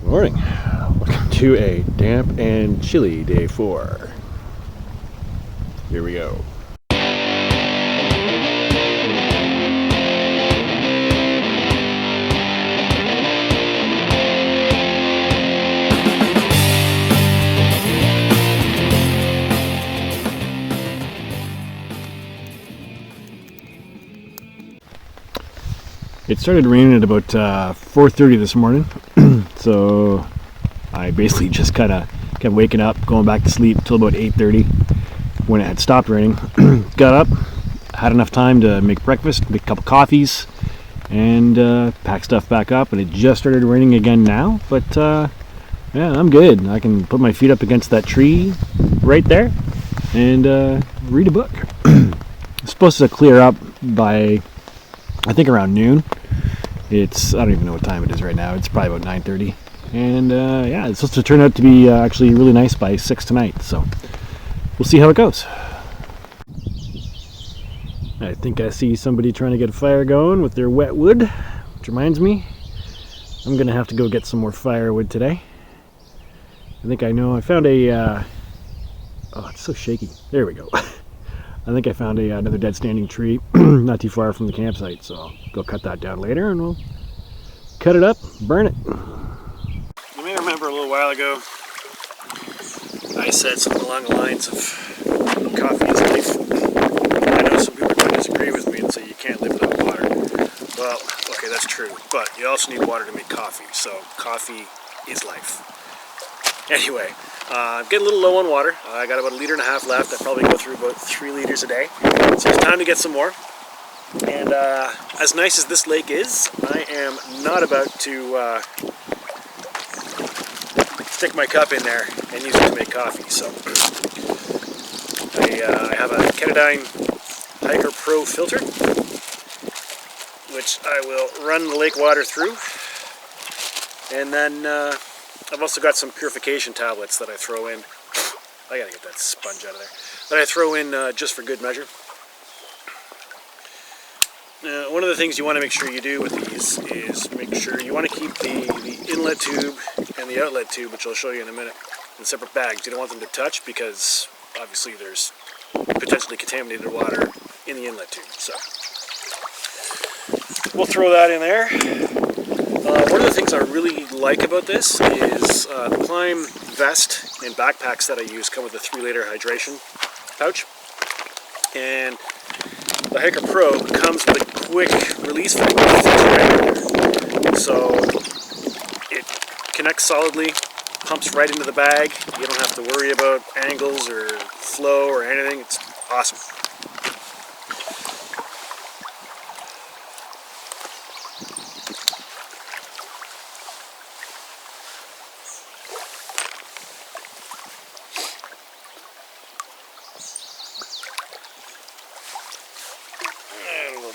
Morning. Welcome to a damp and chilly day 4. Here we go. It started raining at about 4:30 this morning, so I basically just kind of kept waking up, going back to sleep till about 8:30 when it had stopped raining. Got up, had enough time to make breakfast, make a couple coffees, and pack stuff back up, and it just started raining again now, but yeah, I'm good. I can put my feet up against that tree right there and read a book. It's supposed to clear up by, I think, around noon. I don't even know what time it is right now. It's probably about 9:30. And yeah, it's supposed to turn out to be actually really nice by 6 tonight. So we'll see how it goes. I think I see somebody trying to get a fire going with their wet wood, which reminds me, I'm going to have to go get some more firewood today. I think I know. I found a... oh, it's so shaky. There we go. I think I found another dead standing tree not too far from the campsite, so I'll go cut that down later and we'll cut it up, burn it. You may remember a little while ago I said something along the lines of coffee is life. I know some people are going to disagree with me and say you can't live without water. Well, okay, that's true, but you also need water to make coffee, so coffee is life. Anyway, I'm getting a little low on water. I got about 1.5 liters left. I probably go through about 3 liters a day. So it's time to get some more. And as nice as this lake is, I am not about to stick my cup in there and use it to make coffee. So I have a Ketadine Hiker Pro filter, which I will run the lake water through. And then I've also got some purification tablets that I throw in. I gotta get that sponge out of there. That I throw in just for good measure. One of the things you want to make sure you do with these is make sure you want to keep the inlet tube and the outlet tube, which I'll show you in a minute, in separate bags. You don't want them to touch because obviously there's potentially contaminated water in the inlet tube. So we'll throw that in there. One of the things I really like about this is the climb vest and backpacks that I use come with a 3-liter hydration pouch, and the Hiker Pro comes with a quick release valve right there. So it connects solidly, pumps right into the bag. You don't have to worry about angles or flow or anything. It's awesome. We'll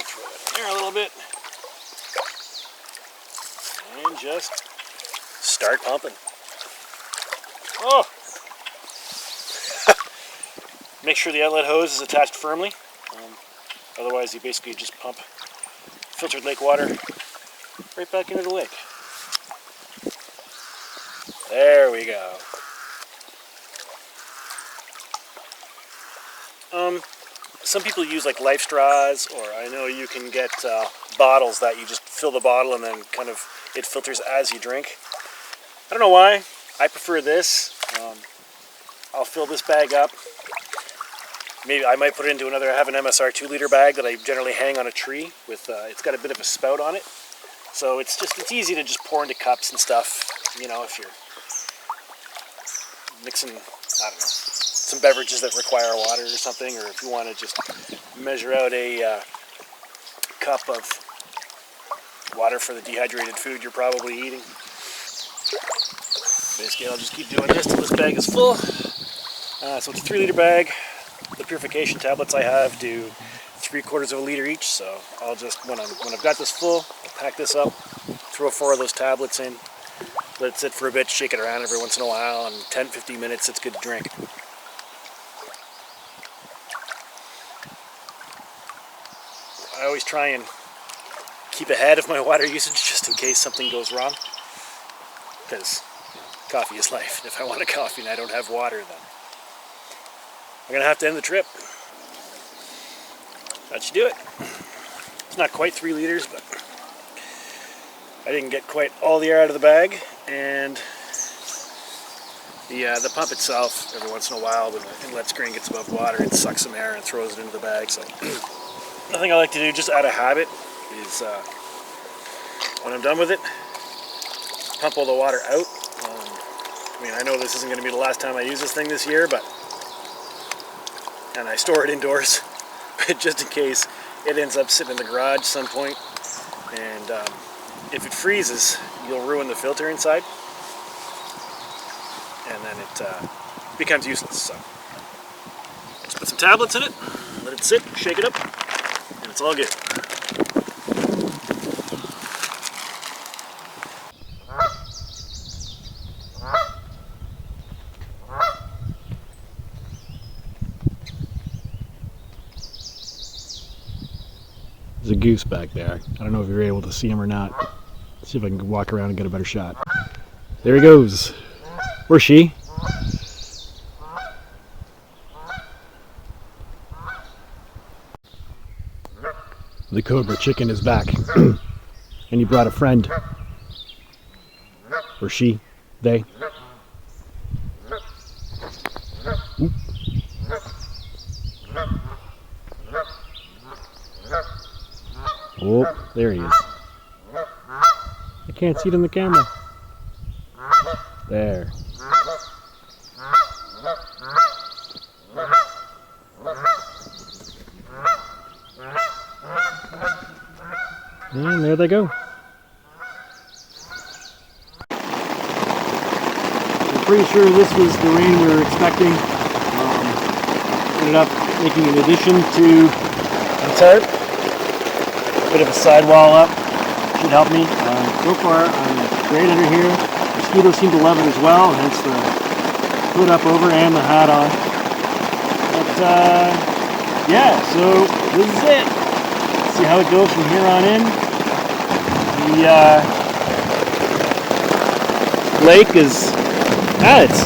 throw it in there a little bit and just start pumping. Oh! Make sure the outlet hose is attached firmly, otherwise you basically just pump filtered lake water right back into the lake. There we go. Some people use like life straws, or I know you can get bottles that you just fill the bottle and then kind of it filters as you drink. I don't know why. I prefer this. I'll fill this bag up. Maybe I might put it into another. I have an MSR 2-liter bag that I generally hang on a tree with. It's got a bit of a spout on it, so it's easy to just pour into cups and stuff. You know, if you're mixing, I don't know, some beverages that require water or something, or if you want to just measure out a cup of water for the dehydrated food you're probably eating. Basically, I'll just keep doing this till this bag is full. So it's a 3-liter bag. The purification tablets I have do 3/4 of a liter each, so I'll just, when I've got this full, I'll pack this up, throw 4 of those tablets in, let it sit for a bit, shake it around every once in a while, and 10-15 minutes it's good to drink. I always try and keep ahead of my water usage just in case something goes wrong. Because coffee is life. And if I want a coffee and I don't have water, then I'm gonna have to end the trip. That should do it. It's not quite 3 liters, but I didn't get quite all the air out of the bag, and the pump itself, every once in a while, when the inlet screen gets above water, it sucks some air and throws it into the bag. So nothing I like to do, just out of habit, is when I'm done with it, pump all the water out. I mean, I know this isn't going to be the last time I use this thing this year, and I store it indoors, but just in case it ends up sitting in the garage at some point, and if it freezes, you'll ruin the filter inside, and then it becomes useless. So just put some tablets in it, let it sit, shake it up, and it's all good. There's a goose back there. I don't know if you're able to see him or not. Let's see if I can walk around and get a better shot. There he goes. Or she. The cobra chicken is back. And he brought a friend. Or she. They. Oop. Oh, there he is. I can't see it in the camera. There. And there they go. I'm pretty sure this was the rain we were expecting. Ended up making an addition to the tarp. Bit of a sidewall up should help me. So far, I'm great under here. Mosquitoes seem to love it as well, hence the hood up over and the hat on. But yeah, so this is it. Let's see how it goes from here on in. The lake is, it's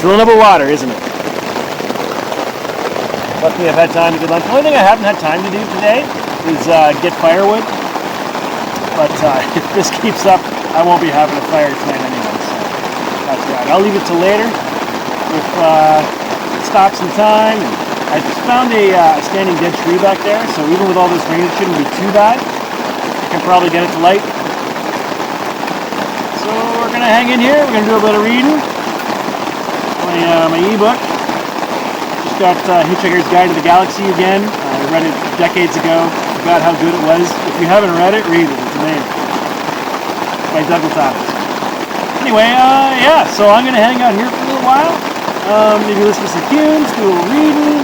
filling up with water, isn't it? Luckily I've had time to get lunch. The only thing I haven't had time to do today is get firewood, but if this keeps up, I won't be having a fire tonight anyway, so that's right. I'll leave it till later if it stops in time. And I found a standing dead tree back there, so even with all this rain, it shouldn't be too bad. I can probably get it to light. So we're gonna hang in here. We're gonna do a bit of reading. My ebook. Just got Hitchhiker's Guide to the Galaxy again. I read it decades ago. Forgot how good it was. If you haven't read it, read it. It's amazing. By Douglas Adams. Anyway, yeah, so I'm going to hang out here for a little while. Maybe listen to some tunes, do a little reading,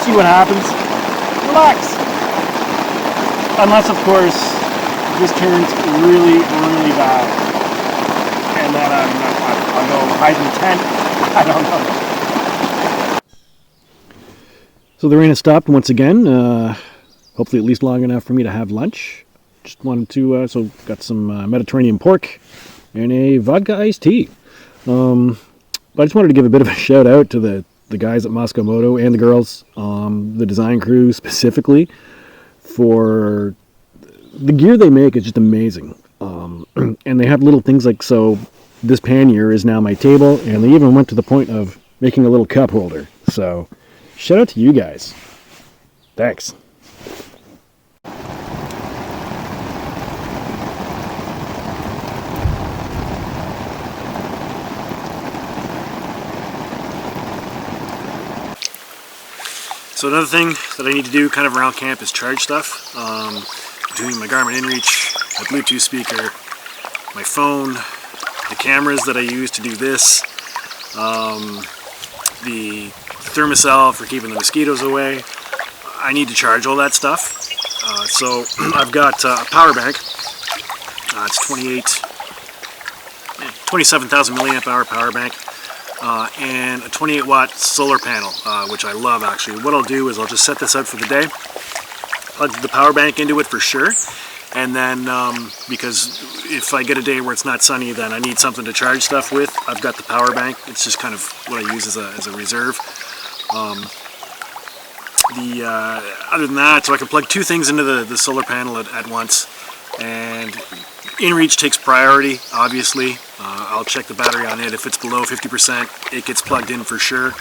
see what happens. Relax. Unless, of course, this turns really, really bad. And then I'll go hide in the tent. I don't know. So the rain has stopped once again. Hopefully at least long enough for me to have lunch. Just wanted to, so got some Mediterranean pork and a vodka iced tea. But I just wanted to give a bit of a shout out to the guys at Moscow Moto and the girls, the design crew specifically, for the gear they make is just amazing. And they have little things like, so this pannier is now my table, and they even went to the point of making a little cup holder. So shout out to you guys. Thanks. So another thing that I need to do kind of around camp is charge stuff. Between my Garmin InReach, my Bluetooth speaker, my phone, the cameras that I use to do this, the thermocell for keeping the mosquitoes away. I need to charge all that stuff. So I've got a power bank. It's 27,000 milliamp hour power bank. And a 28 watt solar panel, which I love actually. What I'll do is I'll just set this out for the day, plug the power bank into it for sure, And then because if I get a day where it's not sunny, then I need something to charge stuff with. I've got the power bank. It's just kind of what I use as a reserve. Other than that, so I can plug two things into the solar panel at once. And inReach takes priority, obviously. I'll check the battery on it. If it's below 50%, it gets plugged in for sure.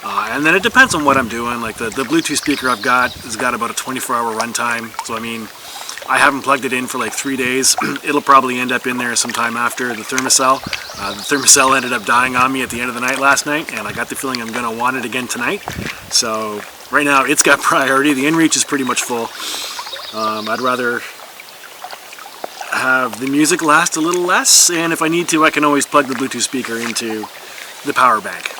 And then it depends on what I'm doing. Like the Bluetooth speaker I've got has got about a 24-hour runtime. So I mean, I haven't plugged it in for like 3 days. It'll probably end up in there sometime after the thermocell. The thermocell ended up dying on me at the end of the night last night, and I got the feeling I'm going to want it again tonight. So right now it's got priority. The inReach is pretty much full. I'd rather have the music last a little less, and if I need to, I can always plug the Bluetooth speaker into the power bank.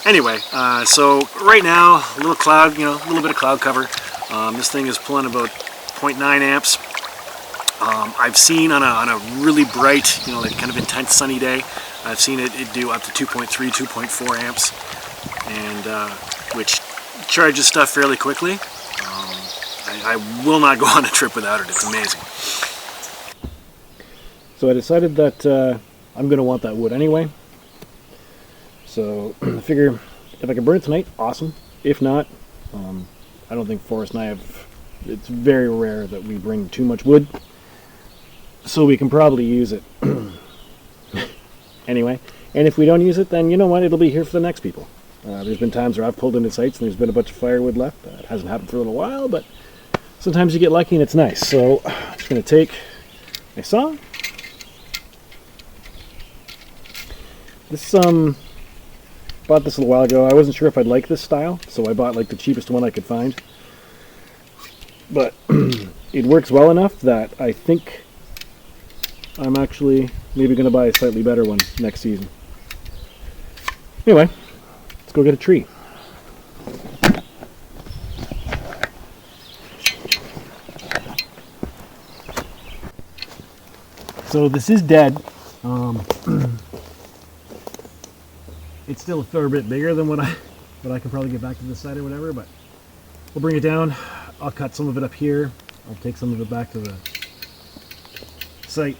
Anyway, so right now, a little cloud, a little bit of cloud cover. This thing is pulling about 0.9 amps. I've seen on a really bright, like kind of intense sunny day, I've seen it do up to 2.3, 2.4 amps, and which charges stuff fairly quickly. I will not go on a trip without it. It's amazing. So I decided that I'm going to want that wood anyway. So I figure if I can burn it tonight, awesome. If not, I don't think Forrest and I have, it's very rare that we bring too much wood. So we can probably use it anyway. And if we don't use it, then you know what, it'll be here for the next people. There's been times where I've pulled into sites and there's been a bunch of firewood left. It hasn't happened for a little while, but sometimes you get lucky and it's nice. So I'm just going to take my saw. This bought this a little while ago. I wasn't sure if I'd like this style, so I bought like the cheapest one I could find. But it works well enough that I think I'm actually maybe going to buy a slightly better one next season. Anyway, let's go get a tree. So this is dead. It's still a fair bit bigger than what I can probably get back to this side or whatever, but we'll bring it down. I'll cut some of it up here. I'll take some of it back to the site.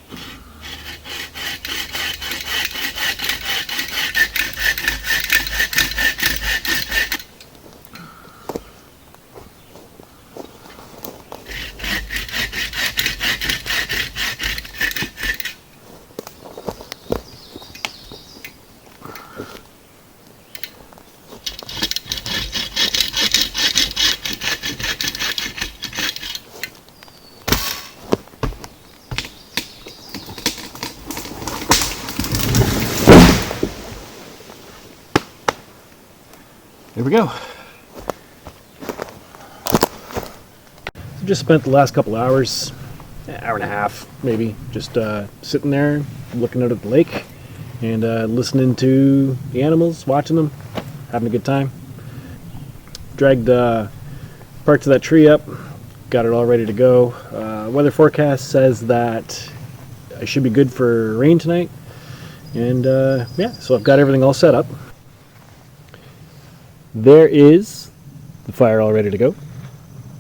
There we go. So just spent the last couple hours, hour and a half maybe, just sitting there looking out at the lake and listening to the animals, watching them, having a good time. Dragged parts of that tree up, got it all ready to go. Weather forecast says that I should be good for rain tonight, and yeah, so I've got everything all set up. There is the fire all ready to go.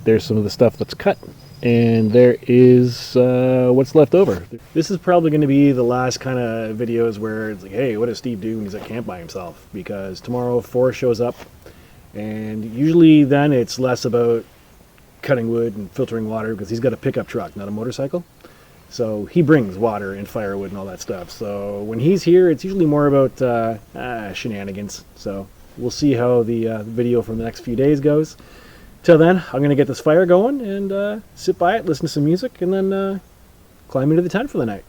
There's some of the stuff that's cut, and there is what's left over. This is probably going to be the last kind of videos where it's like, hey, what does Steve do when he's at camp by himself? Because tomorrow Forrest shows up, and usually then it's less about cutting wood and filtering water because he's got a pickup truck, not a motorcycle. So he brings water and firewood and all that stuff. So when he's here, it's usually more about shenanigans. So we'll see how the video from the next few days goes. Till then, I'm going to get this fire going and sit by it, listen to some music, and then climb into the tent for the night.